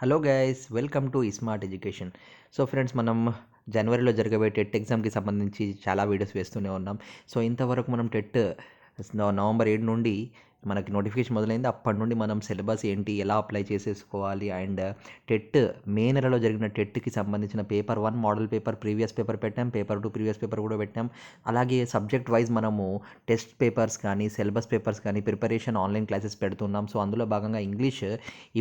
Hello guys, welcome to smart education. So friends, మనం జనవరిలో జరగబోయే టెట్ ఎగ్జామ్కి సంబంధించి చాలా వీడియోస్ వేస్తూనే ఉన్నాం. సో ఇంతవరకు మనం టెట్ నవంబర్ 7 నుండి మనకి నోటిఫికేషన్ మొదలైంది. అప్పటి నుండి మనం సిలబస్ ఏంటి, ఎలా అప్లై చేసేసుకోవాలి, అండ్ టెట్ మే నెలలో జరిగిన టెట్కి సంబంధించిన paper 1 model paper previous paper పెట్టాం, పేపర్ 2 ప్రీవియస్ పేపర్ కూడా పెట్టాం. అలాగే సబ్జెక్ట్ వైజ్ మనము టెస్ట్ పేపర్స్ కానీ సిలబస్ పేపర్స్ కానీ ప్రిపరేషన్ ఆన్లైన్ క్లాసెస్ పెడుతున్నాం. సో అందులో భాగంగా ఇంగ్లీష్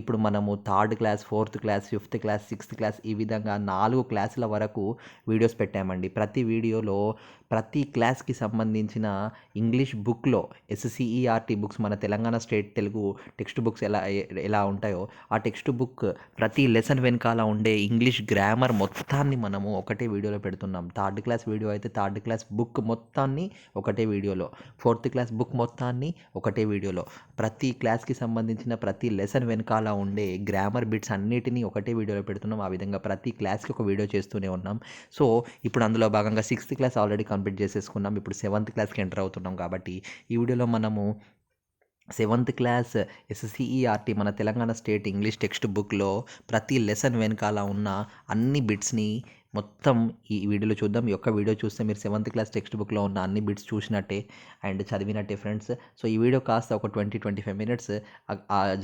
ఇప్పుడు మనము 3rd class, 4th class, 5th class, 6th class ఈ విధంగా 4 క్లాసుల వరకు వీడియోస్ పెట్టామండి. ప్రతి వీడియోలో ప్రతి క్లాస్కి సంబంధించిన ఇంగ్లీష్ బుక్లో ఎస్సీఈఆర్టీ బుక్స్, మన Telangana state Telugu text books ఎలా ఉంటాయో ఆ టెక్స్ట్ బుక్ ప్రతి లెసన్ వెనకాల ఉండే ఇంగ్లీష్ గ్రామర్ మొత్తాన్ని మనము ఒకటే వీడియోలో పెడుతున్నాం. 3rd క్లాస్ వీడియో అయితే 3rd క్లాస్ బుక్ మొత్తాన్ని ఒకటే వీడియోలో, 4th క్లాస్ బుక్ మొత్తాన్ని ఒకటే వీడియోలో, ప్రతి క్లాస్కి సంబంధించిన ప్రతి లెసన్ వెనకాల ఉండే గ్రామర్ బిట్స్ అన్నిటినీ ఒకటే వీడియోలో పెడుతున్నాం. ఆ విధంగా ప్రతి క్లాస్కి ఒక వీడియో చేస్తూనే ఉన్నాం. సో ఇప్పుడు అందులో భాగంగా 6th క్లాస్ ఆల్రెడీ కంప్లీట్ చేసేసుకున్నాం. ఇప్పుడు 7th క్లాస్కి ఎంటర్ అవుతున్నాం. కాబట్టి ఈ వీడియోలో మనము 7th క్లాస్ ఎస్సీఈఆర్టీ మన తెలంగాణ స్టేట్ ఇంగ్లీష్ టెక్స్ట్ బుక్లో ప్రతి లెసన్ వెనకాల ఉన్న అన్ని బిట్స్ని మొత్తం ఈ వీడియోలో చూద్దాం. ఈ యొక్క వీడియో చూస్తే మీరు 7th క్లాస్ టెక్స్ట్ బుక్లో ఉన్న అన్ని బిట్స్ చూసినట్టే అండ్ చదివినట్టే ఫ్రెండ్స్. సో ఈ వీడియో కాస్త ఒక 20-25 మినిట్స్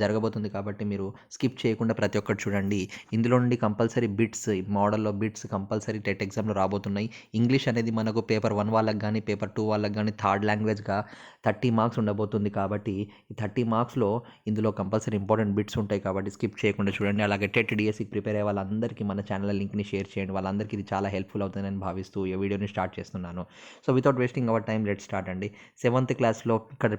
జరగబోతుంది. కాబట్టి మీరు స్కిప్ చేయకుండా ప్రతి ఒక్కటి చూడండి. ఇందులో నుండి కంపల్సరీ బిట్స్, మోడల్లో బిట్స్ కంపల్సరీ టెట్ ఎగ్జామ్లో రాబోతున్నాయి. ఇంగ్లీష్ అనేది మనకు పేపర్ 1 వాళ్ళకి కానీ పేపర్ 2 వాళ్ళకి కానీ థర్డ్ లాంగ్వేజ్గా 30 మార్క్స్ ఉండబోతుంది. కాబట్టి ఈ 30 మార్క్స్లో ఇందులో కంపల్సరీ ఇంపార్టెంట్ బిట్స్ ఉంటాయి. కాబట్టి స్కిప్ చేయకుండా చూడండి. అలాగే టెట్ డిఎస్సికి ప్రిపేర్ అయ్యే వాళ్ళందరికీ మన ఛానల్ లింక్ని షేర్ చేయండి. వాళ్ళందరికీ ఇది చాలా హెల్ప్ఫుల్ అవుతుందని భావిస్తూ ఈ వీడియోని స్టార్ట్ చేస్తున్నాను. So without wasting hour time let start అండి. 7th క్లాస్లో ఇక్కడ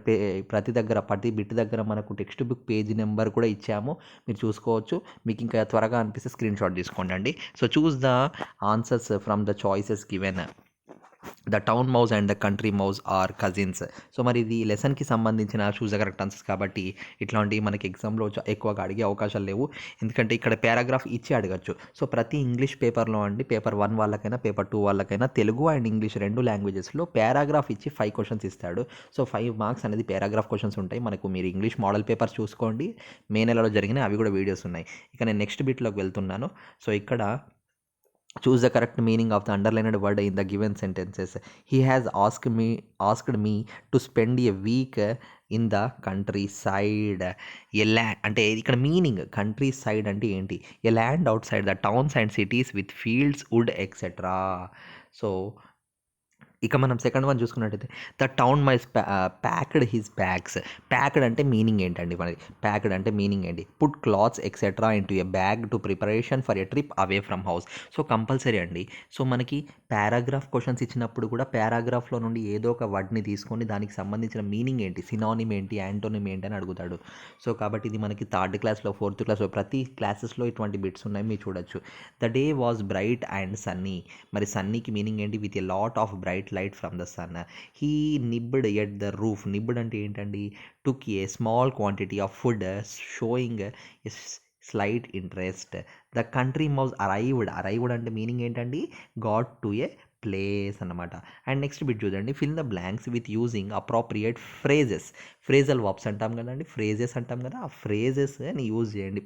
ప్రతి బిట్ దగ్గర మనకు టెక్స్ట్ బుక్ పేజీ నెంబర్ కూడా ఇచ్చాము, మీరు చూసుకోవచ్చు. మీకు ఇంకా త్వరగా అనిపిస్తే స్క్రీన్ షాట్ తీసుకోండి అండి. So choose the answers from the choices given. The town mouse and the country mouse are cousins. So మరి ఇది లెసన్కి సంబంధించిన చూస్ ద కరెక్ట్ ఆన్సర్స్. కాబట్టి ఇట్లాంటివి మనకి ఎగ్జామ్లో ఎక్కువగా అడిగే అవకాశాలు లేవు, ఎందుకంటే ఇక్కడ పారాగ్రాఫ్ ఇచ్చి అడగచ్చు. సో ప్రతి ఇంగ్లీష్ పేపర్లో అండి, పేపర్ 1 వాళ్ళకైనా పేపర్ 2 వాళ్ళకైనా తెలుగు అండ్ ఇంగ్లీష్ 2 లాంగ్వేజెస్లో పారాగ్రాఫ్ ఇచ్చి 5 క్వశ్చన్స్ ఇస్తాడు. సో 5 మార్క్స్ అనేది పారాగ్రాఫ్ క్వశ్చన్స్ ఉంటాయి. మనకు మీరు ఇంగ్లీష్ మోడల్ పేపర్స్ చూసుకోండి, మే నెలలో జరిగిన అవి కూడా వీడియోస్ ఉన్నాయి. ఇక నేను నెక్స్ట్ బిట్లోకి వెళ్తున్నాను. సో ఇక్కడ choose the correct meaning of the underlined word in the given sentences. He has asked me to spend a week in the countryside. అంటే ఇక్కడ మీనింగ్ కంట్రీ సైడ్ అంటే ఏంటి? A land outside the towns and cities with fields wood etcetera. So ఇక మనం second one చూసుకున్నట్టయితే the town mice packed his bags. Packed అంటే meaning ఏంటండి? మనది ప్యాక్డ్ అంటే మీనింగ్ ఏంటి? Put clothes etcetera into a bag to preparation for a trip away from house. So compulsory అండి. So మనకి పారాగ్రాఫ్ క్వశ్చన్స్ ఇచ్చినప్పుడు కూడా పారాగ్రాఫ్లో నుండి ఏదో ఒక వర్డ్ని తీసుకొని దానికి సంబంధించిన మీనింగ్ ఏంటి, సినానిమ్ ఏంటి, యాంటోనిమ్ ఏంటి అని అడుగుతాడు. సో కాబట్టి ఇది మనకి 3rd క్లాస్లో 4th క్లాస్లో ప్రతి క్లాసెస్లో ఇటువంటి బిట్స్ ఉన్నాయి, మీరు చూడొచ్చు. The day was bright and Sunny. మరి సన్నీకి మీనింగ్ ఏంటి? With a lot of bright light from the sun. He nibbed at the roof. Nibbed అంటే ఏంటండి? took a small quantity of food, showing a slight interest. The country mouse arrived అంటే meaning ఏంటండి? got to a place అన్నమాట. And next bit చూడండి. Fill the blanks with using appropriate phrases. Phrasal verbs అంటాం కదండి, phrases అంటాం కదా, ఆ ఫ్రేజెస్ని యూజ్ చేయండి.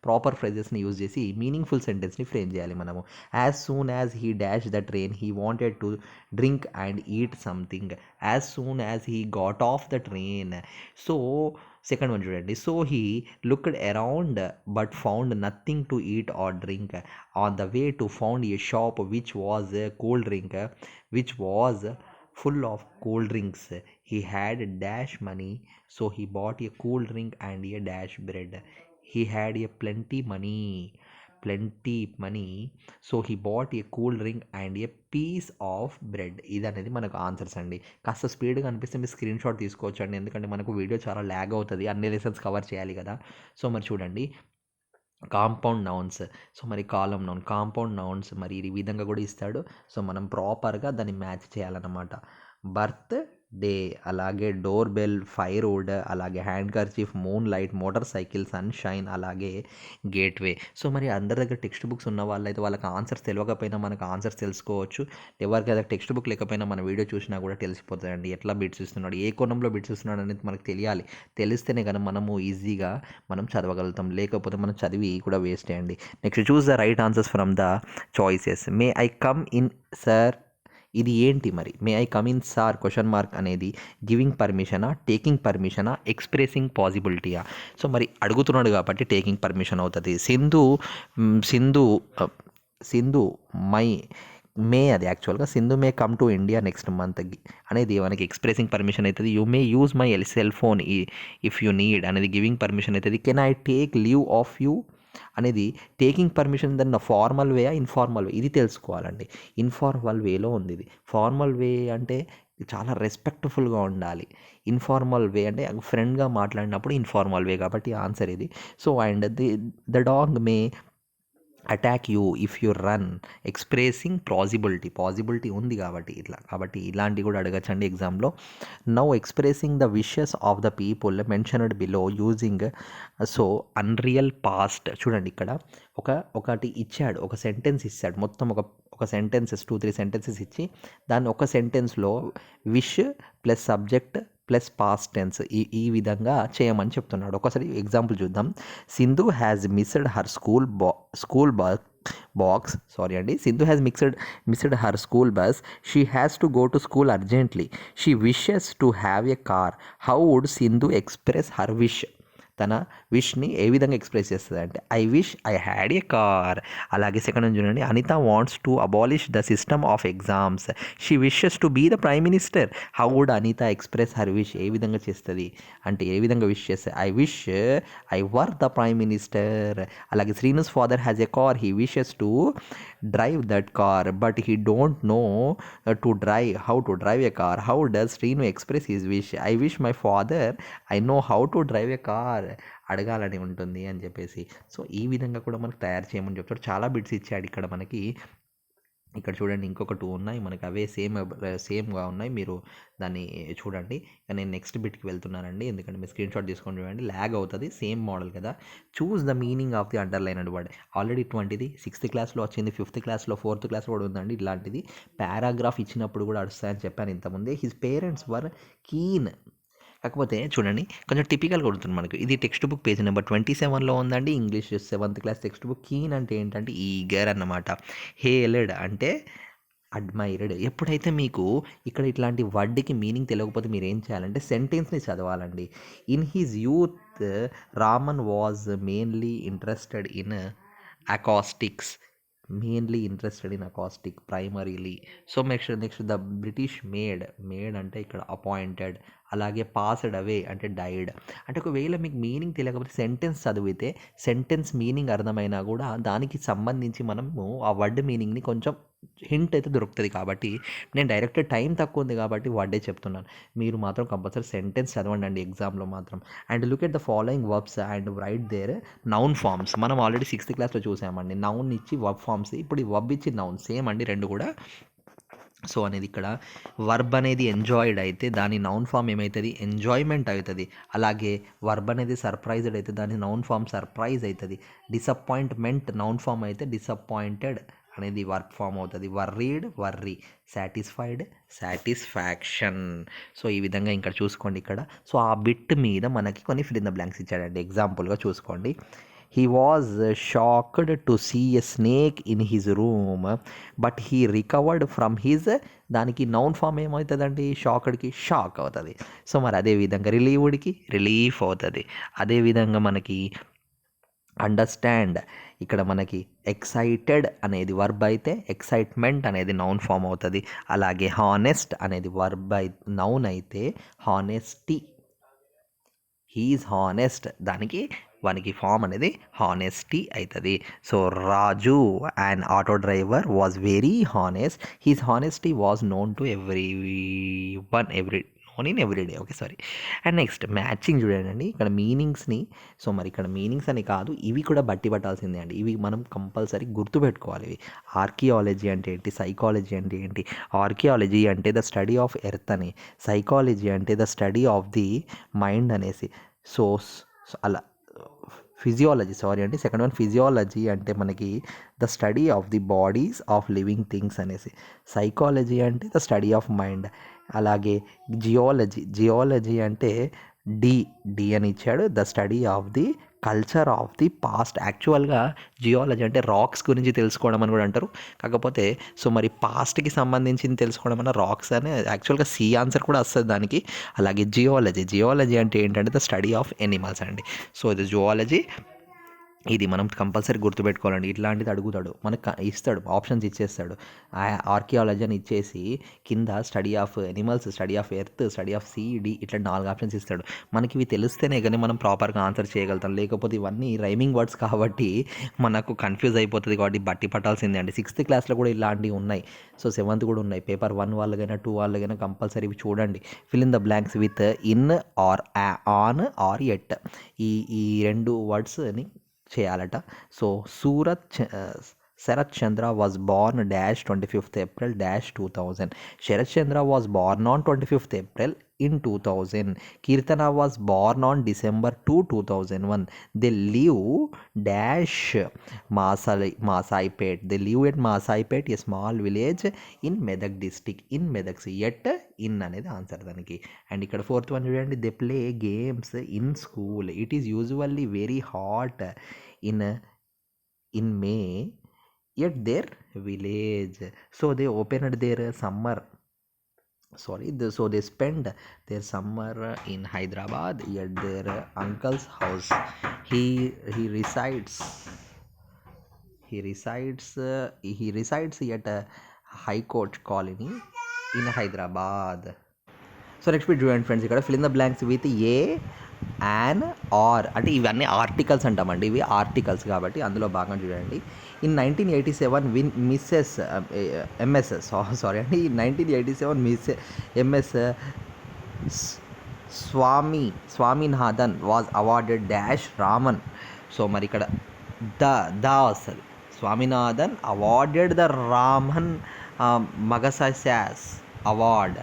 ప్రాపర్ ఫ్రేజెస్ని యూజ్ చేసి మీనింగ్ఫుల్ సెంటెన్స్ని ఫ్రేమ్ చేయాలి మనము. As soon as he dash the train he wanted to drink and eat something. As soon as he got off the train. So second one చూడండి. So he looked around but found nothing to eat or drink. On the way to found a shop which was a cold drink, which was full of cold drinks. He had dash money, so he bought a cool drink and a dash bread. He had a plenty money, so he bought a cool drink and a piece of bread. ఇది అనేది మనకు answers అండి. కాస్త స్పీడ్గా అనిపిస్తే మీరు screen shot తీసుకోవచ్చు అండి, ఎందుకంటే మనకు వీడియో చాలా ల్యాగ్ అవుతుంది, అన్ని లెసన్స్ కవర్ చేయాలి కదా. సో మరి చూడండి. Compound nouns. సో మరి కాలం నౌన్, కాంపౌండ్ నౌన్స్ మరి ఈ విధంగా కూడా ఇస్తాడు. సో మనం ప్రాపర్గా దాన్ని మ్యాచ్ చేయాలన్నమాట. బర్త్, డే, అలాగే డోర్ బెల్, ఫైర్వుడ్, అలాగే hand kerchief, moon light, motor cycle, sunshine, అలాగే గేట్వే. సో మరి అందరి దగ్గర టెక్స్ట్ బుక్స్ ఉన్న వాళ్ళైతే వాళ్ళకి ఆన్సర్స్ తెలియకపోయినా మనకు ఆన్సర్స్ తెలుసుకోవచ్చు. ఎవరికైనా టెక్స్ట్ బుక్ లేకపోయినా మన వీడియో చూసినా కూడా తెలిసిపోతుందండి ఎట్లా బిట్స్ ఇస్తున్నాడు, ఏ కోణంలో బిట్స్ ఇస్తున్నాడు అనేది మనకు తెలియాలి. తెలిస్తేనే కానీ మనము ఈజీగా మనం చదవగలుగుతాం, లేకపోతే మనం చదివి కూడా వేస్ట్ అండి. Next choose the right answers from the choices. May I come in sir, ఇది ఏంటి మరి? May I come in sir question mark అనేది గివింగ్ పర్మిషనా, టేకింగ్ పర్మిషనా, ఎక్స్ప్రెసింగ్ పాసిబిలిటీయా? సో మరి అడుగుతున్నాడు కాబట్టి టేకింగ్ పర్మిషన్ అవుతుంది. సింధు సింధు మై మే, అది యాక్చువల్గా Sindhu may come to India next month అనేది మనకి ఎక్స్ప్రెసింగ్ పర్మిషన్ అవుతుంది. You may use my cell phone if you need అనేది గివింగ్ పర్మిషన్ అవుతుంది. Can I take leave of you అనేది టేకింగ్ పర్మిషన్. దాన్ని ఫార్మల్ వేయా ఇన్ఫార్మల్ వే, ఇది తెలుసుకోవాలండి. ఇన్ఫార్మల్ వేలో ఉంది ఇది. ఫార్మల్ వే అంటే చాలా రెస్పెక్ట్ఫుల్గా ఉండాలి. ఇన్ఫార్మల్ వే అంటే ఫ్రెండ్గా మాట్లాడినప్పుడు ఇన్ఫార్మల్ వే, కాబట్టి ఆన్సర్ ఇది. So and the dog May attack you if you run, expressing possibility ఉంది కాబట్టి ఇలాంటివి కూడా అడగచ్చండి ఎగ్జామ్లో. Now expressing the wishes of the people mentioned below using so unreal past. చూడండి ఇక్కడ ఒకటి ఇచ్చాడు, ఒక సెంటెన్స్ ఇచ్చాడు, మొత్తం ఒక సెంటెన్సెస్ 2-3 సెంటెన్సెస్ ఇచ్చి దాన్ని ఒక సెంటెన్స్లో wish plus subject plus past tense ఈ విధంగా చేయమని చెప్తున్నాడు. ఒకసారి ఎగ్జాంపుల్ చూద్దాం. Sindhu has missed her school box, Sindhu has missed her school bus. She has to go to school urgently. She wishes to have a car. How would Sindhu express her wish? తన విష్ని ఏ విధంగా ఎక్స్ప్రెస్ చేస్తుంది అంటే I wish I had a car. అలాగే second చూడండి. Anitha wants to abolish the system of exams. She wishes to be the prime minister. How would Anitha express her wish? ఏ విధంగా చేస్తుంది అంటే ఏ విధంగా విష్ చేస్తుంది? I wish I were the prime minister. అలాగే Srinu's father has a car. He wishes to drive that car but he don't know how to drive a car. How does Srinu express his wish? I wish my father I know how to drive a car అడగాలని ఉంటుంది అని చెప్పేసి. So ఈ విధంగా కూడా మనకు తయారు చేయమని చెప్తాడు. చాలా బిట్స్ ఇచ్చాడు ఇక్కడ మనకి. ఇక్కడ చూడండి ఇంకొక 2 ఉన్నాయి మనకి, అవే సేమ్గా ఉన్నాయి. మీరు దాన్ని చూడండి. నేను నెక్స్ట్ బిట్కి వెళ్తున్నానండి, ఎందుకంటే మీరు స్క్రీన్ షాట్ తీసుకొని చూడండి, ల్యాగ్ అవుతుంది. సేమ్ మోడల్ కదా. Choose the meaning of the underlined word. Already 20ది 6th క్లాస్లో వచ్చింది, 5th క్లాస్లో 4th క్లాస్లో కూడా ఉందండి ఇలాంటిది. పారాగ్రాఫ్ ఇచ్చినప్పుడు కూడా అడుస్తాయని చెప్పాను ఇంతకుముందే. His parents were keen. కాకపోతే చూడండి కొంచెం టిపికల్గా కొడుతుంది మనకు. ఇది టెక్స్ట్ బుక్ పేజ్ నెంబర్ 27లో ఉందండి, English 7th class text book. Keen అంటే ఏంటంటే ఈగర్ అన్నమాట. హేలెడ్ అంటే అడ్మైర్డ్. ఎప్పుడైతే మీకు ఇక్కడ ఇట్లాంటి వర్డ్కి మీనింగ్ తెలియకపోతే మీరు ఏం చేయాలంటే సెంటెన్స్ని చదవాలండి. In his youth Raman was mainly interested in acoustics. Primarily. So next the British made అంటే ఇక్కడ అపాయింటెడ్. అలాగే పాస్డ్ అవే అంటే డైడ్. అంటే ఒకవేళ మీకు మీనింగ్ తెలియకపోతే సెంటెన్స్ చదివితే సెంటెన్స్ మీనింగ్ అర్థమైనా కూడా దానికి సంబంధించి మనము ఆ వర్డ్ మీనింగ్ని కొంచెం హింట్ అయితే దొరుకుతుంది. కాబట్టి నేను డైరెక్ట్ టైం తక్కువ ఉంది కాబట్టి వర్డే చెప్తున్నాను. మీరు మాత్రం కంపల్సరీ సెంటెన్స్ చదవండి అండి ఎగ్జామ్లో మాత్రం. And look at the following verbs and write their noun forms. మనం ఆల్రెడీ 6th క్లాస్లో చూసామండి. నౌన్ ఇచ్చి వర్బ్ ఫార్మ్స్, ఇప్పుడు ఈ వర్బ్ ఇచ్చి నౌన్ సేమ్ అండి రెండు కూడా. సో అనేది ఇక్కడ వర్బ్ అనేది ఎంజాయిడ్ అయితే దాని నౌన్ ఫామ్ ఏమవుతుంది? ఎంజాయ్మెంట్ అవుతుంది. అలాగే వర్బ్ అనేది సర్ప్రైజ్డ్ అయితే దాని నౌన్ ఫామ్ సర్ప్రైజ్ అవుతుంది. డిసప్పాయింట్మెంట్ నౌన్ ఫామ్ అయితే డిసప్పాయింటెడ్ అనేది వర్బ్ ఫామ్ అవుతుంది. Worried worry, satisfied satisfaction. So ఈ విధంగా ఇక్కడ చూసుకోండి ఇక్కడ. సో ఆ బిట్ మీద మనకి కొన్ని ఫిల్ ఇన్ ద బ్లాంక్స్ ఇచ్చాడండి. ఎగ్జాంపుల్గా చూసుకోండి. He was shocked to see a snake in his room, but he recovered from his. దానికి నౌన్ ఫామ్ ఏమవుతుందండి? షాక్డ్కి షాక్ అవుతుంది. సో మరి అదేవిధంగా రిలీవ్డ్కి రిలీఫ్ అవుతుంది. అదేవిధంగా మనకి అండర్స్టాండ్ ఇక్కడ మనకి ఎక్సైటెడ్ అనేది వర్బ్ అయితే ఎక్సైట్మెంట్ అనేది నౌన్ ఫామ్ అవుతుంది. అలాగే హానెస్ట్ అనేది వర్బ్ నౌన్ అయితే హానెస్టీ, హీఈస్ హానెస్ట్ దానికి ఫామ్ అనేది హానెస్టీ అవుతుంది. So Raju and auto driver was very honest. His honesty was known to every found in everyday. Okay, sorry. And next matching చూడండి ఇక్కడ మీనింగ్స్ని. So మరి ఇక్కడ meanings అని కాదు, ఇవి కూడా బట్టి పట్టాల్సిందే అండి. ఇవి మనం కంపల్సరీ గుర్తుపెట్టుకోవాలి. ఇవి ఆర్కియాలజీ అంటే ఏంటి, సైకాలజీ అంటే ఏంటి. ఆర్కియాలజీ అంటే ద స్టడీ ఆఫ్ ఎర్త్ అని, సైకాలజీ అంటే the study of the mind అనేసి. సో అలా సెకండ్ వన్ ఫిజియాలజీ అంటే మనకి the study of the bodies of living things అనేసి. సైకాలజీ అంటే ద స్టడీ ఆఫ్ మైండ్. అలాగే జియాలజీ అంటే డి అని ఇచ్చాడు, the study of the culture of the past. యాక్చువల్గా జియాలజీ అంటే రాక్స్ గురించి తెలుసుకోవడం అని కూడా అంటారు. కాకపోతే సో మరి పాస్ట్కి సంబంధించింది తెలుసుకోవడం అన్న రాక్స్ అని యాక్చువల్గా సి ఆన్సర్ కూడా వస్తుంది దానికి. అలాగే జియాలజీ అంటే ఏంటంటే ద స్టడీ ఆఫ్ ఎనిమల్స్ అండి. సో ఇది జువాలజీ. ఇది మనం కంపల్సరీ గుర్తుపెట్టుకోవాలండి. ఇట్లాంటిది అడుగుతాడు, మనకు ఇస్తాడు, ఆప్షన్స్ ఇచ్చేస్తాడు. ఆర్కియాలజీ అని ఇచ్చేసి కింద study of animals, study of earth, study of the ఇట్లా 4 ఆప్షన్స్ ఇస్తాడు. మనకి ఇవి తెలిస్తేనే కానీ మనం ప్రాపర్గా ఆన్సర్ చేయగలుగుతాం. లేకపోతే ఇవన్నీ రైమింగ్ వర్డ్స్ కాబట్టి మనకు కన్ఫ్యూజ్ అయిపోతుంది. కాబట్టి బట్టి పట్టాల్సిందే అండి. 6th క్లాస్లో కూడా ఇలాంటివి ఉన్నాయి. సో 7th కూడా ఉన్నాయి. పేపర్ 1 వాళ్ళకైనా 2 వాళ్ళకైనా కంపల్సరీ ఇవి చూడండి. Fill in the blanks with in or on or at. ఈ 2 వర్డ్స్ని చేయాలట. So Sharat Chandra was born dash 25th April dash 2000. Sharat Chandra was born on 25th April in 2000. Kirtana was born on December 2, 2001. They live dash Masaipet. They live at Masaipet, a small village in Medak district. In Medak. Yet in అనేది answer దానికి. And ఇక్కడ 4th one చూడండి. They play games in school. It is usually very hot in May at their village. So they opened their summer. So they spend their summer in Hyderabad at their uncle's house. He resides at a High Court colony in Hyderabad. So next మీరు చూడండి friends, ఇక్కడ fill in the blanks with a, an, or. అంటే ఇవన్నీ articles అంటామండి. ఇవి articles కాబట్టి అందులో భాగంగా చూడండి. In 1987 MS Swaminathan was awarded dash Raman. So మరి ఇక్కడ ద వస్తుంది. Swaminathan awarded the Raman Magsaysay award.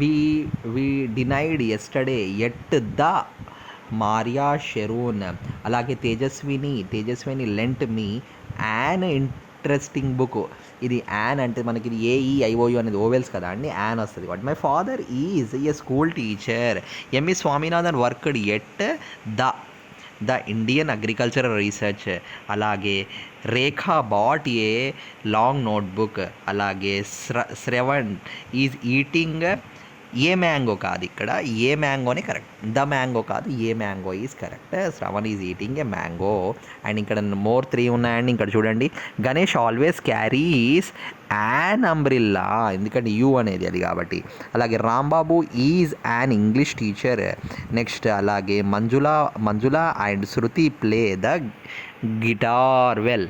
We denied yesterday yet the Maria Sharon. అలాగే Tejaswini lent me an interesting book. ఇది యాన్ అంటే మనకి ఇది AEIOU అనేది ఓవెల్స్ కదా అండి, యాన్ వస్తుంది. But my father is a school teacher. ME Swaminathan worked at the Indian agricultural research. అలాగే Rekha bought a long notebook. అలాగే Shravan is eating a mango కాదు, ఇక్కడ ఏ మ్యాంగోనే కరెక్ట్. ద మ్యాంగో కాదు, a mango is correct. Shravan is eating a mango. And ఇక్కడ more 3 ఉన్నాయండి. ఇక్కడ చూడండి. Ganesh always carries an umbrella, ఎందుకంటే యూ అనేది అది కాబట్టి. అలాగే Rambabu is an English teacher. Next అలాగే Manjula and Shruti play the guitar well.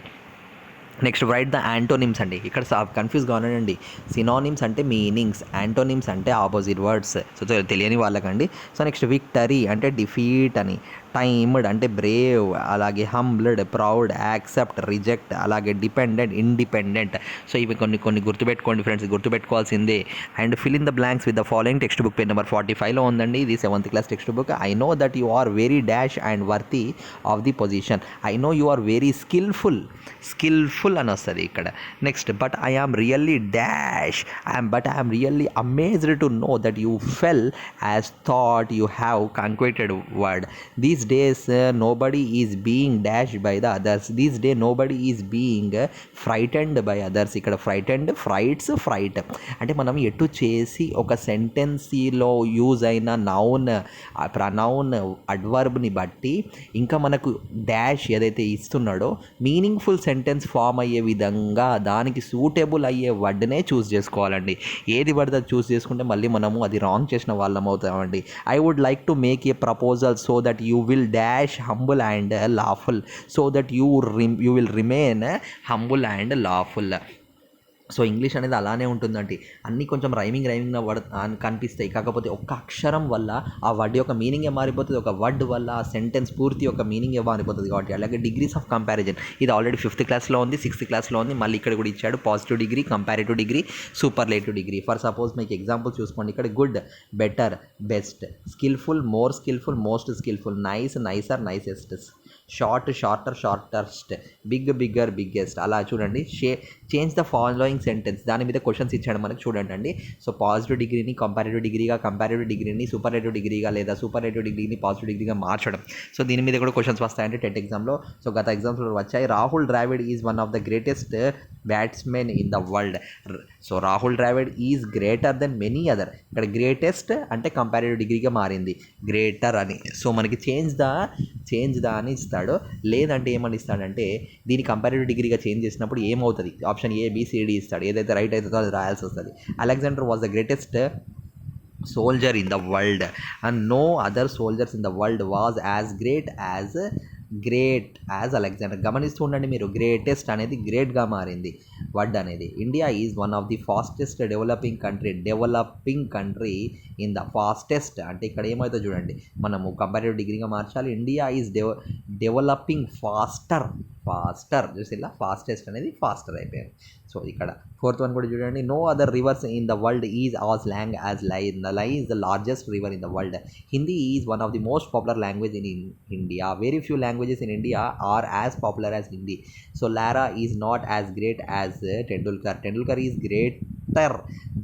Next right the antonyms అండి. ఇక్కడ కన్ఫ్యూజ్ కానండి. సినానిమ్స్ అంటే మీనింగ్స్, యాంటోనిమ్స్ అంటే ఆపోజిట్ వర్డ్స్. సో తెలియని వాళ్ళకండి. సో నెక్స్ట్ విక్టరీ అంటే డిఫీట్ అని, టైమ్డ్ అంటే బ్రేవ్, అలాగే హంబ్ల్డ్, ప్రౌడ్, యాక్సెప్ట్, రిజెక్ట్, అలాగే డిపెండెంట్, ఇండిపెండెంట్. సో ఇవి కొన్ని గుర్తుపెట్టుకోండి ఫ్రెండ్స్, గుర్తుపెట్టుకోవాల్సిందే. And fill in the blanks with the following. Textbook page number 45లో ఉందండి. ఇది 7th class text book. I know that you are very dash and worthy of the position. I know you are very skillful అని వస్తుంది ఇక్కడ. Next but I am really dash, but I am really amazed to know that you fell as thought you have conquered word. These days nobody is being dashed by the others. These days nobody is being frightened by others. ఇక్కడ frightened, frights, fright అంటే మనం ఎటు చేసి ఒక సెంటెన్సీలో use అయిన pronoun అడ్వర్బ్ని బట్టి ఇంకా మనకు డాష్ ఏదైతే ఇస్తున్నాడో మీనింగ్ఫుల్ సెంటెన్స్ ఫామ్ అయ్యే విధంగా దానికి సూటబుల్ అయ్యే వర్డ్నే చూస్ చేసుకోవాలండి. ఏది పడితే అది చూస్ చేసుకుంటే మళ్ళీ మనము అది రాంగ్ చేసిన వాళ్ళం అవుతామండి. I would like to make a proposal so that you will dash humble and lawful, so that you will remain humble and lawful. So English అనేది అలానే ఉంటుందండి. అన్నీ కొంచెం రైమింగ్గా కనిపిస్తాయి. కాకపోతే ఒక్క అక్షరం వల్ల ఆ వర్డ్ యొక్క మీనింగే మారిపోతుంది. ఒక వర్డ్ వల్ల ఆ సెంటెన్స్ పూర్తి యొక్క మీనింగే మారిపోతుంది. కాబట్టి అలాగే డిగ్రీస్ ఆఫ్ కంపారిజన్ ఇది ఆల్రెడీ 5th క్లాస్లో ఉంది, 6th క్లాస్లో ఉంది, మళ్ళీ ఇక్కడ కూడా ఇచ్చాడు. Positive degree, comparative degree, superlative degree. For suppose మీకు ఎగ్జాంపుల్ చూసుకోండి. ఇక్కడ good, better, best, skilful, more skilful, most skilful, nice, nicer, nicest, short, shorter, shortest, big, bigger, biggest. అలా చూడండి. చేంజ్ ద ఫాలోయింగ్ సెంటెన్స్ దాని మీద క్వశ్చన్స్ ఇచ్చాడు మనకు. చూడండి అండి. సో పాజిటివ్ డిగ్రీని కంపారిటివ్ డిగ్రీగా, కంపారిటివ్ డిగ్రీని సూపర్లేటివ్ డిగ్రీగా, లేదా సూపర్లేటివ్ డిగ్రీని పాజిటివ్ డిగ్రీగా మార్చడం. సో దీని మీద కూడా క్వశ్చన్స్ వస్తాయంటే టెట్ ఎగ్జామ్లో. సో గత ఎగ్జామ్స్లో వచ్చాయి. Rahul Dravid is one of the greatest batsmen in the world. So Rahul Dravid is greater than many other. ఇక్కడ గ్రేటెస్ట్ అంటే కంపారిటివ్ డిగ్రీగా మారింది, గ్రేటర్ అని. సో మనకి చేంజ్ ద అని ఇస్తాడు. లేదంటే ఏమని ఇస్తాడంటే దీన్ని కంపారిటివ్ డిగ్రీగా చేంజ్ చేసినప్పుడు ఏమవుతుంది, ఆప్షన్ ABCD ఇస్తాడు. ఏదైతే రైట్ అవుతుందో అది రాయాల్సి వస్తుంది. Alexander was the greatest soldier in the world and no other soldiers in the world was as great as Alexander. గమనిస్తూ ఉండండి మీరు, గ్రేటెస్ట్ అనేది గ్రేట్గా మారింది వర్డ్ అనేది. India is one of the fastest developing country in the fastest అంటే ఇక్కడ ఏమవుతుందో చూడండి. మనము కంపారిటివ్ డిగ్రీగా మార్చాలి. ఇండియా ఈజ్ డెవలపింగ్ ఫాస్టర్ చూసిలా, ఫాస్టెస్ట్ అనేది ఫాస్టర్ అయిపోయింది. సో ఇక్కడ 4th వన్ కూడా చూడండి. No other rivers in the world is as long as Nile. The Nile is the largest river in the world. Hindi is one of the most popular language in India. Very few languages in India are as popular as Hindi. So Lara is not as great as Tendulkar. Tendulkar is greater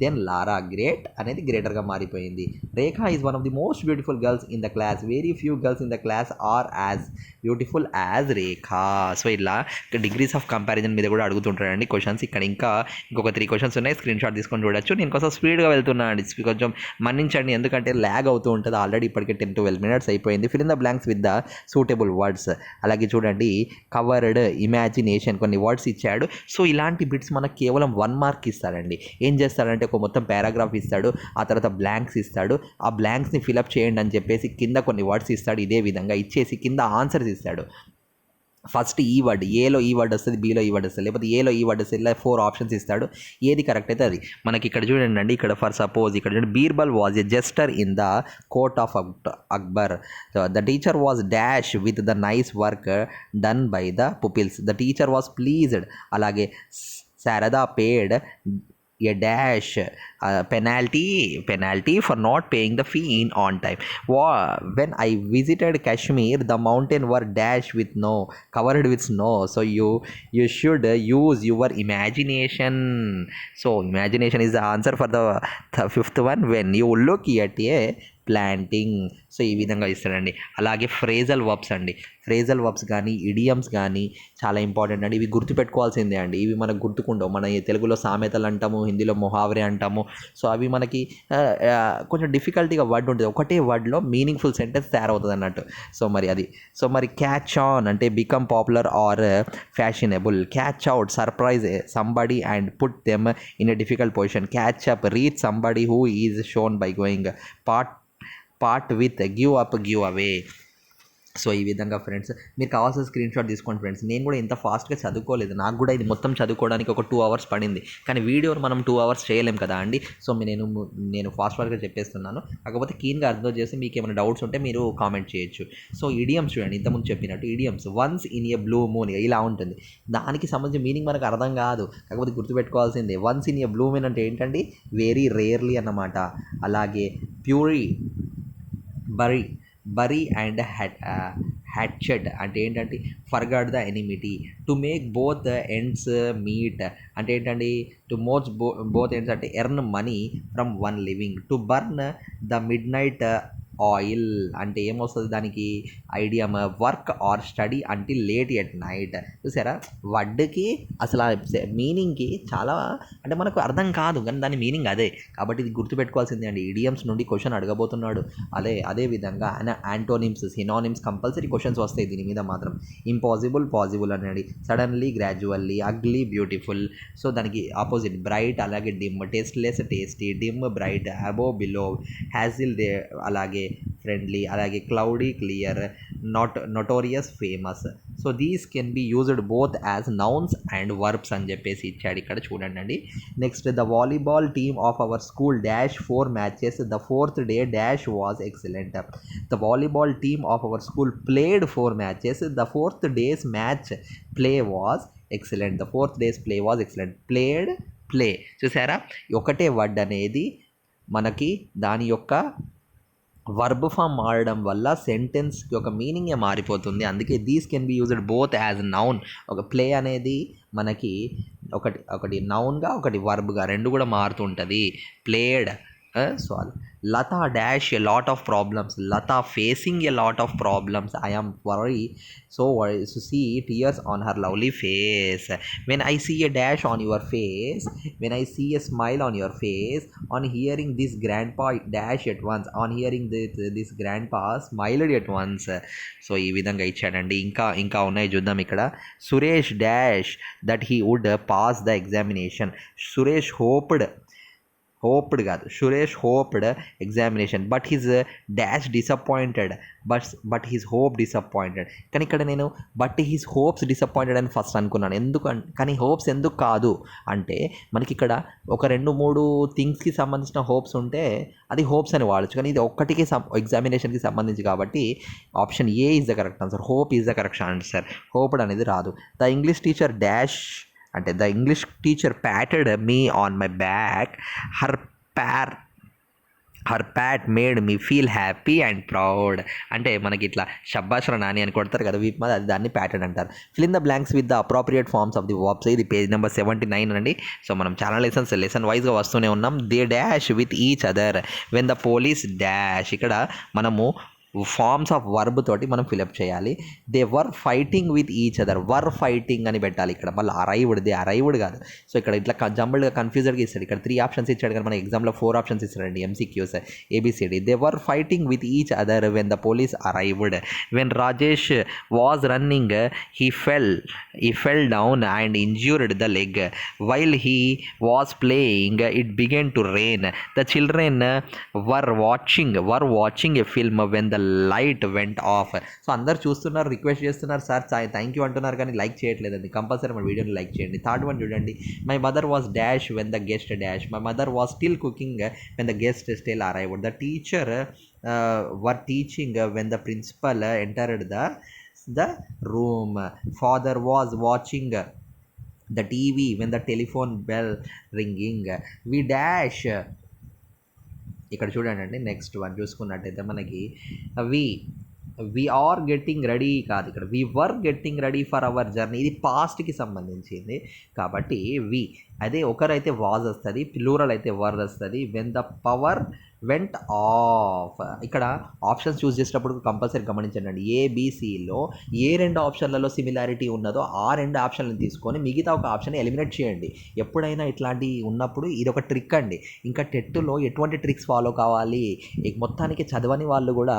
than Lara. Great అనేది గ్రేటర్గా మారిపోయింది. Rekha is one of the most beautiful girls in the class. Very few girls in the class are as beautiful as Rekha. So ఇలా degrees of comparison మీద కూడా అడుగుతుంటారండి questions. ఇక్కడ ఇంకొక 3 questions ఉన్నాయి. Screen shot తీసుకొని చూడొచ్చు. నేను కొంచెం స్పీడ్గా వెళ్తున్నాను అండి, కొంచెం మన్నించండి, ఎందుకంటే ల్యాగ్ అవుతూ ఉంటుంది. ఆల్రెడీ ఇప్పటికే 10-12 minutes అయిపోయింది. Fill in the blanks with the suitable words. అలాగే చూడండి, కవర్డ్, ఇమాజినేషన్, కొన్ని వర్డ్స్ ఇచ్చాడు. సో ఇలాంటి బిట్స్ మనకు కేవలం 1 mark ఇస్తాడండి. ఏం చేస్తాడంటే ఒక మొత్తం పారాగ్రాఫ్ ఇస్తాడు, ఆ తర్వాత బ్లాంక్స్ ఇస్తాడు. ఆ బ్లాంక్స్ని ఫిలప్ చేయండి అని చెప్పేసి కింద కొన్ని వర్డ్స్ ఇస్తాడు. ఇదే విధంగా ఇచ్చేసి కింద ఆన్సర్స్ ఇస్తాడు. ఫస్ట్ ఈ వర్డ్, ఏలో ఈ వర్డ్ వస్తుంది, బీలో ఈ వర్డ్ వస్తుంది, లేకపోతే ఏలో ఈ వర్డ్ వస్తుంది. ఇలా 4 ఆప్షన్స్ ఇస్తాడు. ఏది కరెక్ట్ అయితే అది. మనకి ఇక్కడ చూడండి అండి, ఇక్కడ ఫర్ సపోజ్ ఇక్కడ చూడండి, Birbal was a Juster in the court of Akbar. The teacher was dash with the nice work done by the pupils. The teacher was pleased. అలాగే శారదా పేడ్ a dash penalty for not paying the fee in on time. When I visited Kashmir, the mountain were dash with snow, covered with snow. So you should use your imagination. So imagination is the answer for the 5th one. When you look at a planting. So ఈ విధంగా ఇస్తాడండి. అలాగే phrasal verbs అండి. Phrasal verbs కానీ idioms కానీ చాలా important అండి. ఇవి గుర్తుపెట్టుకోవాల్సిందే అండి. ఇవి మనకు గుర్తుకుండవు. మన తెలుగులో సామెతలు అంటాము, హిందీలో మొహావరే అంటాము. సో అవి మనకి కొంచెం డిఫికల్టీగా వర్డ్ ఉంటుంది. ఒకటే వర్డ్లో మీనింగ్ఫుల్ సెంటెన్స్ తయారవుతుంది అన్నట్టు. సో మరి క్యాచ్ ఆన్ అంటే become popular or fashionable. Catch out, surprise somebody and put them in a difficult position. Catch up, reach somebody who is shown by going. Part with, give up, give away. So ఈ విధంగా friends మీరు కావాల్సిన screen shot తీసుకోండి friends. నేను కూడా ఇంత ఫాస్ట్గా చదువుకోలేదు. నాకు కూడా ఇది మొత్తం చదువుకోవడానికి ఒక 2 hours పడింది. కానీ వీడియోని మనం 2 hours చేయలేం కదా అండి. సో నేను ఫాస్ట్గా చెప్పేస్తున్నాను. కాకపోతే కీన్గా అర్థం చేసి మీకు ఏమైనా డౌట్స్ ఉంటే మీరు కామెంట్ చేయొచ్చు. సో ఇడియమ్స్ చూడండి, ఇంతకుముందు చెప్పినట్టు idioms. Once in a blue moon ఇలా ఉంటుంది. దానికి సంబంధించిన మీనింగ్ మనకు అర్థం కాదు, కాకపోతే గుర్తుపెట్టుకోవాల్సిందే. Once in a blue moon అంటే ఏంటండి, వెరీ రేర్లీ అన్నమాట. అలాగే బరీ అండ్ హ్యాట్చెడ్ అంటే ఏంటంటే forgot the enmity. To make both ends meet అంటే ఏంటండి, టు మోచ్ బోత్ ఎండ్స్ అంటే earn money from one living. To burn the mid night oil అంటే ఏమొస్తుంది దానికి idea, work or study until late at night. చూసారా, వర్డ్కి అసలు మీనింగ్కి చాలా అంటే మనకు అర్థం కాదు, కానీ దాని మీనింగ్ అదే. కాబట్టి ఇది గుర్తుపెట్టుకోవాల్సిందే అండి. ఇడియమ్స్ నుండి క్వశ్చన్ అడగబోతున్నాడు. అదే విధంగా యాంటోనిమ్స్, సినానిమ్స్ కంపల్సరీ క్వశ్చన్స్ వస్తాయి దీని మీద మాత్రం. ఇంపాసిబుల్, పాసిబుల్ అనేది. Suddenly, gradually, ugly, beautiful. So దానికి ఆపోజిట్ బ్రైట్, అలాగే dim. Tasteless, tasty. Dim, bright. Above, below. Hostile, అలాగే ఫ్రెండ్లీ, అలాగే cloudy, clear, notorious, famous. So these can be used both as nouns and verbs అని చెప్పేసి ఇచ్చాడు ఇక్కడ చూడండి. Next the volleyball team of our school dash 4 matches the 4th day dash was excellent. The volleyball team of our school played 4 matches the 4th days match play was excellent. The 4th days play was excellent. Played, play చూసారా, ఒకటే word అనేది మనకి దాని యొక్క verb form మారడం వల్ల సెంటెన్స్కి ఒక మీనింగే మారిపోతుంది. అందుకే these can be used both as noun. ఒక ప్లే అనేది మనకి ఒకటి నౌన్గా ఒకటి వర్బ్గా రెండు కూడా మారుతుంటుంది. Played. So Lata dash a lot of problems. Lata facing a lot of problems. I am worried. So worried to see tears on her lovely face. When I see a dash on your face, when I see a smile on your face, on hearing this grandpa dash at once, on hearing this grandpa smiled at once. So ఈ విధంగా ఇచ్చాడండి. ఇంకా ఉన్నాయి చూద్దాం. ఇక్కడ Suresh dash that he would pass the examination. Suresh hoped కాదు, Suresh hoped examination but his dash disappointed. But his hope disappointed. కానీ ఇక్కడ నేను బట్ హిజ్ హోప్స్ డిసప్పాయింటెడ్ అని ఫస్ట్ అనుకున్నాను. కానీ హోప్స్ ఎందుకు కాదు అంటే మనకి ఇక్కడ ఒక 2-3 థింగ్స్కి సంబంధించిన హోప్స్ ఉంటే అది హోప్స్ అని వాడచ్చు. కానీ ఇది ఒక్కటికి ఎగ్జామినేషన్కి సంబంధించి కాబట్టి option A is the correct answer. Hope is the correct answer. Hoped అనేది రాదు. ద ఇంగ్లీష్ టీచర్ డాష్ అంటే the English teacher patted me on my back. Her Pat made me feel happy and proud. అంటే మనకి ఇట్లా షబ్బాష్ర నాని అని కొడతారు కదా వీప్ మీద, అది దాన్ని ప్యాటెడ్ అంటారు. Fill in the blanks with the appropriate forms of the verbs. ఇది పేజ్ నెంబర్ 79 అండి. సో మనం చాలా లెసన్ వైజ్గా వస్తూనే ఉన్నాం. They dash with each other when the police dash. ఇక్కడ మనము ఫార్మ్స్ ఆఫ్ వర్బ్ తోటి మనం ఫిలప్ చేయాలి. They were fighting with each other. Were fighting అని పెట్టాలి ఇక్కడ. మళ్ళీ అరైవ్డ్ కాదు. సో ఇక్కడ ఇట్లా జంబుల్గా కన్ఫ్యూజర్గా ఇస్తాడు. ఇక్కడ 3 ఆప్షన్స్ ఇచ్చాడు కానీ మన ఎగ్జామ్లో 4 ఆప్షన్స్ ఇస్తాడండి. MCQs ABCD. They were fighting with each other when the police arrived. When Rajesh was running he fell down and injured the leg. While he was playing it began to rain. The children were watching a film when the light went off. So అందరు చూస్తున్నారు, request చేస్తున్నారు, sir thank you అంటున్నారు కానీ like చేయట్లేదండి. Compulsory మన వీడియోని like చేయండి. Third one చూడండి. My mother was dash when the guest dash. My mother was still cooking when the guest still arrived. The teacher were teaching when the principal entered the room. Father was watching the TV when the telephone bell ringing. We dash. ఇక్కడ చూడండి next one చూసుకున్నట్టయితే మనకి we are getting ready కాదు, ఇక్కడ we were getting ready for our journey. ఇది పాస్ట్కి సంబంధించింది కాబట్టి అదే ఒకరైతే వాజ్ వస్తుంది, ప్లూరల్ అయితే వర్ వస్తుంది. When the power went off. ఇక్కడ ఆప్షన్స్ చూస్ చేసేటప్పుడు కంపల్సరీ గమనించండి. ఏబిసిలో ఏ 2 ఆప్షన్లలో సిమిలారిటీ ఉన్నదో ఆ 2 ఆప్షన్లను తీసుకొని మిగతా ఒక ఆప్షన్ ఎలిమినేట్ చేయండి. ఎప్పుడైనా ఇట్లాంటి ఉన్నప్పుడు ఇది ఒక ట్రిక్ అండి. ఇంకా టెట్లో ఎటువంటి ట్రిక్స్ ఫాలో కావాలి, మొత్తానికి చదవని వాళ్ళు కూడా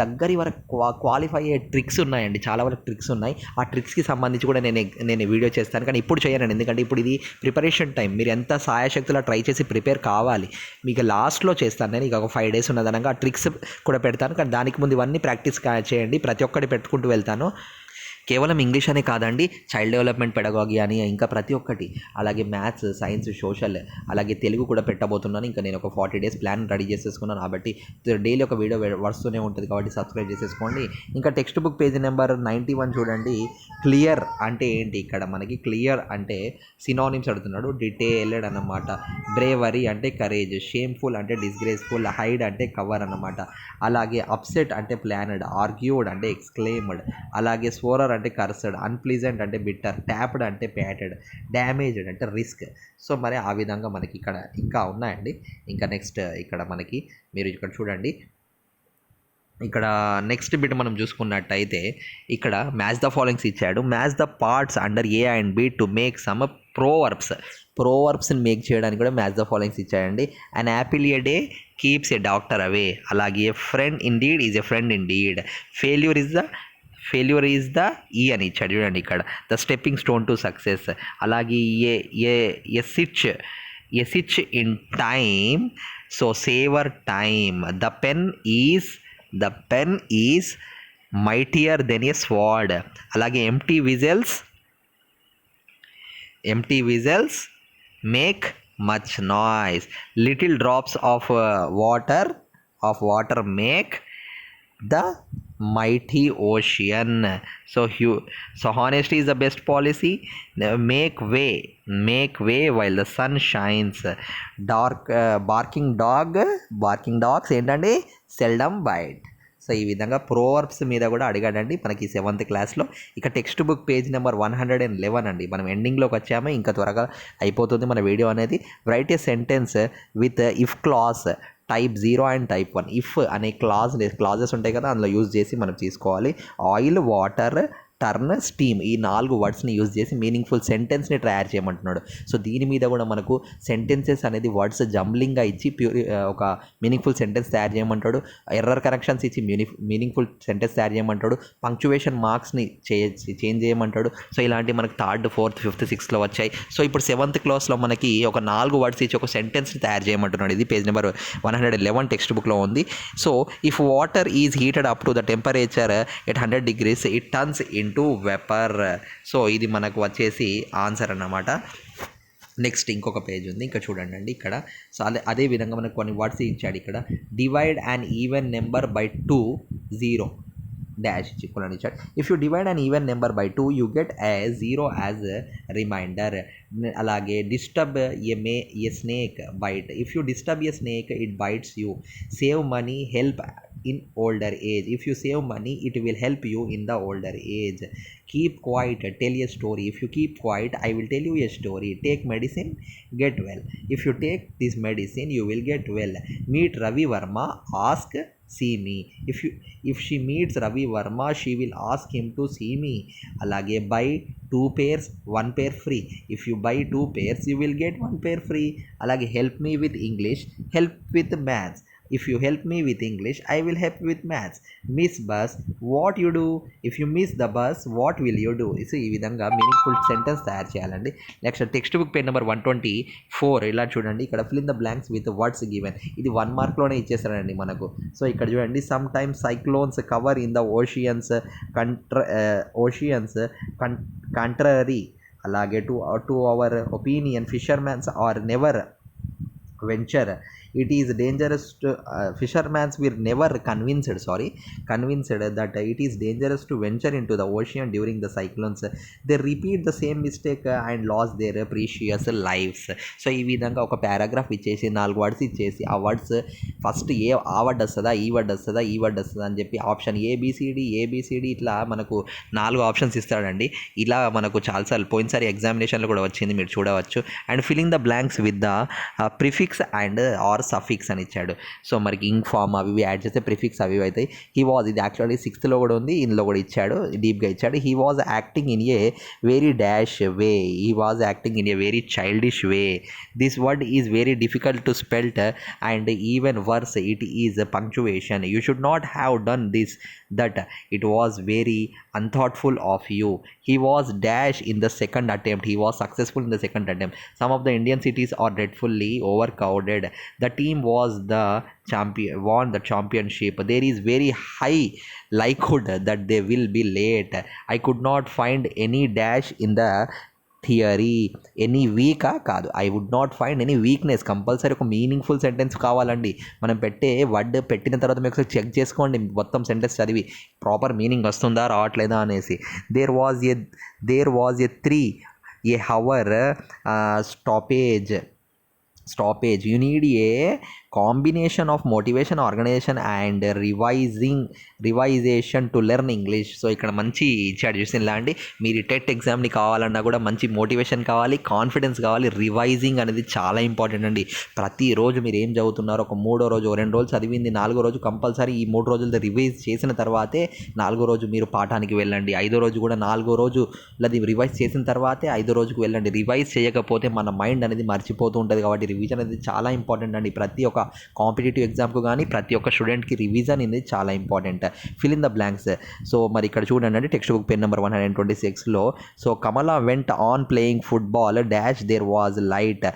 దగ్గరి వరకు క్వాలిఫై అయ్యే ట్రిక్స్ ఉన్నాయండి. చాలా వరకు ట్రిక్స్ ఉన్నాయి. ఆ ట్రిక్స్కి సంబంధించి కూడా నేను వీడియో చేస్తాను కానీ ఇప్పుడు చేయనండి, ఎందుకంటే ఇప్పుడు ఇది ప్రిపరేషన్ టైం. మీరు ఎంత సాయశక్తిలో ట్రై చేసి ప్రిపేర్ కావాలి. మీకు లాస్ట్లో చేస్తాను నేను. ఇక ఒక 5 days ఉన్నదనగా ఆ ట్రిక్స్ కూడా పెడతాను కానీ దానికి ముందు ఇవన్నీ ప్రాక్టీస్ చేయండి. ప్రతి ఒక్కటి పెట్టుకుంటూ వెళ్తాను. కేవలం ఇంగ్లీష్ అనే కాదండి, చైల్డ్ డెవలప్మెంట్ పెడగాగి అని ఇంకా ప్రతి ఒక్కటి, అలాగే మ్యాథ్స్, సైన్స్, సోషల్, అలాగే తెలుగు కూడా పెట్టబోతున్నాను. ఇంకా నేను ఒక 40 days ప్లాన్ రెడీ చేసేసుకున్నాను కాబట్టి డైలీ ఒక వీడియో వస్తూనే ఉంటుంది కాబట్టి సబ్స్క్రైబ్ చేసేసుకోండి. ఇంకా టెక్స్ట్ బుక్ పేజ్ నెంబర్ 91 చూడండి. క్లియర్ అంటే ఏంటి? ఇక్కడ మనకి క్లియర్ అంటే సినానిమ్స్ అడుగుతున్నాడు. డీటెయిల్డ్ అన్నమాట. బ్రేవరీ అంటే కరేజ్, షేమ్ఫుల్ అంటే డిస్గ్రేస్ఫుల్, హైడ్ అంటే కవర్ అన్నమాట. అలాగే అప్సెట్ అంటే ప్లానెడ్, ఆర్గ్యూడ్ అంటే ఎక్స్క్లెయిమ్డ్, అలాగే స్వోరర్ అంటే కర్సడ్, అన్ప్లీజెంట్ అంటే బిట్టర్, ట్యాప్డ్ అంటే ప్యాటెడ్, డ్యామేజ్డ్ అంటే రిస్క్. సో మరి ఆ విధంగా మనకి ఇక్కడ ఇంకా ఉన్నాయండి. ఇంకా నెక్స్ట్ ఇక్కడ మనకి మీరు ఇక్కడ చూడండి. ఇక్కడ నెక్స్ట్ బిట్ మనం చూసుకున్నట్టయితే ఇక్కడ మ్యాచ్ ద ఫాలోయింగ్స్ ఇచ్చాడు. Match the parts under A and B to make some ప్రోవర్బ్స్ని మేక్ చేయడానికి కూడా మ్యాచ్ ద ఫాలోయింగ్స్ ఇచ్చాడండి. An apple a day keeps a doctor away. అలాగే friend in deed is a friend in deed. Failure is the ఈ అని ఇచ్చాడు చూడండి ఇక్కడ. The stepping stone to success. అలాగే SH in time. So saver time. The pen is mightier than a sword. అలాగే empty whistles make much noise. Little drops of water make the mighty ocean. So honesty is the best policy. Make way while the sun shines. Barking dogs ఏంటండి seldom bite. So ఈ విధంగా Proverbs మీద కూడా అడిగాడండి మనకి 7th క్లాస్లో. ఇక text book page number 111 అండి. మనం ఎండింగ్లోకి వచ్చాము, ఇంకా త్వరగా అయిపోతుంది మన వీడియో అనేది. Right A sentence with if clause type 0 and type 1. If అనే క్లాజెస్ ఉంటాయి కదా, అందులో యూజ్ చేసి మనం తీసుకోవాలి. ఆయిల్, వాటర్, టర్న్, స్టీమ్, ఈ 4 వర్డ్స్ని యూజ్ చేసి మీనింగ్ఫుల్ సెంటెన్స్ని తయారు చేయమంటున్నాడు. సో దీని మీద కూడా మనకు సెంటెన్సెస్ అనేది వర్డ్స్ జంబ్లింగ్గా ఇచ్చి ఒక మీనింగ్ఫుల్ సెంటెన్స్ తయారు చేయమంటాడు. ఎర్రర్ కరెక్షన్స్ ఇచ్చి మీనింగ్ఫుల్ సెంటెన్స్ తయారు చేయమంటాడు. పంక్చువేషన్ మార్క్స్ని చేంజ్ చేయమంటాడు. సో ఇలాంటి మనకు 3rd, 4th, 5th, 6thలో వచ్చాయి. సో ఇప్పుడు 7th క్లాస్లో మనకి ఒక 4 వర్డ్స్ ఇచ్చి ఒక సెంటెన్స్ని తయారు చేయమంటున్నాడు. ఇది పేజ్ నెంబర్ 111 టెక్స్ట్ బుక్లో ఉంది. So if water is heated up to the temperature at 100 degrees it turns into vapour. So ఇది మనకు వచ్చేసి ఆన్సర్ అన్నమాట. నెక్స్ట్ ఇంకొక పేజ్ ఉంది, ఇంకా చూడండి అండి ఇక్కడ. సో అదే విధంగా మనకు కొన్ని వర్డ్స్ ఇచ్చాడు ఇక్కడ. Divide an even number by 2 0 dash ఇచ్చుకోవాలని ఇచ్చాడు. If you divide an even number by 2 you get a 0 as remainder. అలాగే disturb a snake bite. If you disturb a snake it bites you. Save money help in older age. If you save money it will help you in the older age. Keep quiet, tell a story. If you keep quiet I will tell you a story. Take medicine, get well. If you take this medicine you will get well. Meet Ravi Verma, ask see me. If she meets Ravi Verma she will ask him to see me. Alage buy 2 pairs 1 pair free. If you buy 2 pairs you will get 1 pair free. Alage help me with English, help with maths. If you help me with English I will help with maths. Miss bus, what you do? If you miss the bus what will you do? So ఈ విధంగా meaningful sentence తయారు చేయాలండి. Next textbook page number 124 ఇలా చూడండి. ఇక్కడ fill in the blanks with words given. ఇది 1 మార్క్లోనే ఇచ్చేస్తారండి మనకు. సో ఇక్కడ చూడండి. Sometimes cyclones cover in the oceans contrary. అలాగే to our opinion fishermens are never venture. It is dangerous to fishermen were never convinced that it is dangerous to venture into the ocean during the cyclones. They repeat the same mistake and lost their precious lives. So ఈ విధంగా ఒక paragraph ఇచ్చేసి 4 words ఇచ్చేసి ఆ words first ఆ word వస్తుందా ఈ word వస్తుందా అని చెప్పి ఆప్షన్ ఏబిసిడి ఇట్లా మనకు 4 ఆప్షన్స్ ఇస్తాడండి. ఇలా మనకు చాలాసార్లు పోయినసారి ఎగ్జామినేషన్లో కూడా వచ్చింది, మీరు చూడవచ్చు. And filling the blanks with the prefix and or suffix అని ఇచ్చాడు. సో మనకి ఇంక్ ఫామ్ అవి యాడ్ చేస్తే ప్రిఫిక్స్ అవి అవుతాయి. ఇది యాక్చువల్లీ 6thలో కూడా ఉంది, ఇందులో కూడా ఇచ్చాడు, డీప్గా ఇచ్చాడు. He was acting in a very dash way. He was acting in a very childish way. This word is very difficult to spelt and even worse it is punctuation. You should not have done this that. It was very unthoughtful of you. He was dash in the second attempt. He was successful in the second attempt. Some of the Indian cities are dreadfully overcrowded. The team won the championship. There is very high likelihood that they will be late. I could not find any dash in the theory. Any వీకా కాదు, I would not find any weakness. Compulsory ఒక meaningful sentence కావాలండి. మనం word పెట్టిన తర్వాత మీరు ఒకసారి check చేసుకోండి మొత్తం సెంటెన్స్ చదివి ప్రాపర్ మీనింగ్ వస్తుందా రావట్లేదా అనేసి. There was a 3 hour stoppage. You need a combination of motivation, organization and revisation to learn English. So ఇక్కడ మంచి ఇచ్చాడు చూసిన అండి. మీరు టెట్ ఎగ్జామ్ని కావాలన్నా కూడా మంచి మోటివేషన్ కావాలి, కాన్ఫిడెన్స్ కావాలి. రివైజింగ్ అనేది చాలా ఇంపార్టెంట్ అండి. ప్రతిరోజు మీరు ఏం చదువుతున్నారో ఒక 3వ రోజు 2 రోజులు చదివింది 4వ రోజు కంపల్సరీ ఈ 3 రోజులతో రివైజ్ చేసిన తర్వాతే 4వ రోజు మీరు పాఠానికి వెళ్ళండి. 5వ రోజు కూడా 4వ రోజు అది రివైజ్ చేసిన తర్వాతే 5వ రోజుకు వెళ్ళండి. రివైజ్ చేయకపోతే మన మైండ్ అనేది మర్చిపోతూ ఉంటుంది. కాబట్టి రివిజన్ అనేది చాలా ఇంపార్టెంట్ అండి. ప్రతి ఒక్క కాంపిటేటివ్ ఎగ్జామ్కు కానీ ప్రతి ఒక్క స్టూడెంట్కి రివిజన్ అనేది చాలా important. Fill in the blanks. So మరి ఇక్కడ చూడండి అంటే టెక్స్ట్ బుక్ పేజ్ నెంబర్ 126లో so Kamala went on playing football dash there was light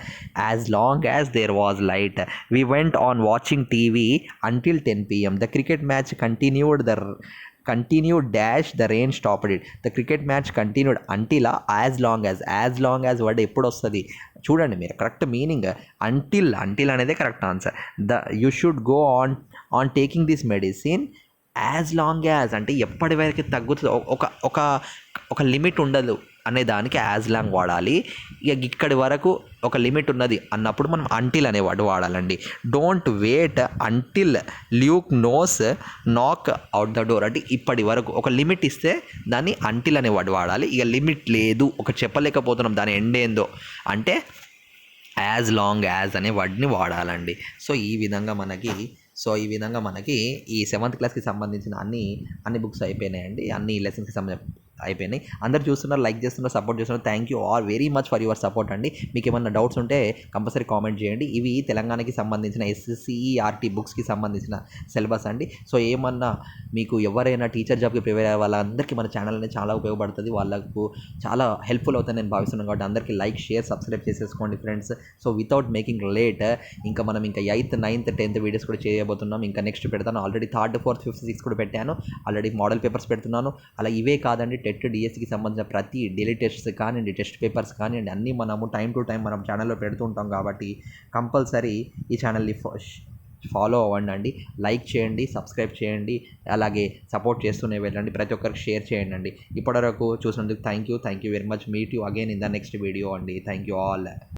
as long as there was light we went on watching TV until 10 PM. The cricket match continued dash the rain stopped it. The cricket match continued until as long as word ఎప్పుడు వస్తుంది చూడండి మీరు, correct meaning until అనేదే correct answer. You should go on taking this medicine as long as అంటే ఎప్పటి వరకు తగ్గుతుంది, ఒక లిమిట్ ఉండదు అనే దానికి యాజ్ లాంగ్ వాడాలి. ఇక ఇక్కడి వరకు ఒక లిమిట్ ఉన్నది అన్నప్పుడు మనం అంటిల్ అనే వర్డ్ వాడాలండి. Don't wait until Luke knows knock out the door అంటే ఇప్పటి వరకు ఒక లిమిట్ ఇస్తే దాన్ని అంటిల్ అనే వర్డ్ వాడాలి. ఇక లిమిట్ లేదు, ఒక చెప్పలేకపోతున్నాం దాని ఎండ్ ఏందో అంటే యాజ్ లాంగ్ యాజ్ అనే వర్డ్ని వాడాలండి. సో ఈ విధంగా మనకి ఈ 7th క్లాస్కి సంబంధించిన అన్ని బుక్స్ అయిపోయినాయండి, అన్ని లెసన్స్కి సంబంధించి అయిపోయినాయి. అందరు చూస్తున్నారు, లైక్ చేస్తున్నారు, సపోర్ట్ చేస్తున్నారు. Thank you all very much for your support అండి. మీకు ఏమన్నా డౌట్స్ ఉంటే కంపల్సరీ కామెంట్ చేయండి. ఇవి తెలంగాణకి సంబంధించిన SSCERT బుక్స్కి సంబంధించిన సిలబస్ అండి. సో ఏమన్నా మీకు ఎవరైనా టీచర్ జాబ్కి ప్రిపేర్ అయ్యే వాళ్ళందరికీ మన ఛానల్ అనేది చాలా ఉపయోగపడుతుంది, వాళ్ళకు చాలా హెల్ప్ఫుల్ అవుతుంది నేను భావిస్తున్నాను. కాబట్టి అందరికీ లైక్, షేర్, సబ్స్క్రైబ్ చేసేసుకోండి friends. So without making late ఇంకా మనం 8th, 9th, 10th వీడియోస్ కూడా చేయబోతున్నాం. ఇంకా నెక్స్ట్ పెడతాను. Already 3rd, 4th, 5th, 6th కూడా పెట్టాను. ఆల్రెడీ మోడల్ పేపర్స్ పెడుతున్నాను. అలా ఇవే కాదండి, టెట్, డిఎస్సికి సంబంధించిన ప్రతి డైలీ టెస్ట్స్ కానివ్వండి, టెస్ట్ పేపర్స్ కానివ్వండి, అన్నీ మనము టైం టు టైం మనం ఛానల్లో పెడుతూ ఉంటాం. కాబట్టి కంపల్సరీ ఈ ఛానల్ని ఫాలో అవ్వండి, లైక్ చేయండి, సబ్స్క్రైబ్ చేయండి, అలాగే సపోర్ట్ చేస్తూనే వెళ్ళండి. ప్రతి ఒక్కరికి షేర్ చేయండి. ఇప్పటివరకు చూసినందుకు thank you very much. Meet you again in the next video అండి. Thank you all.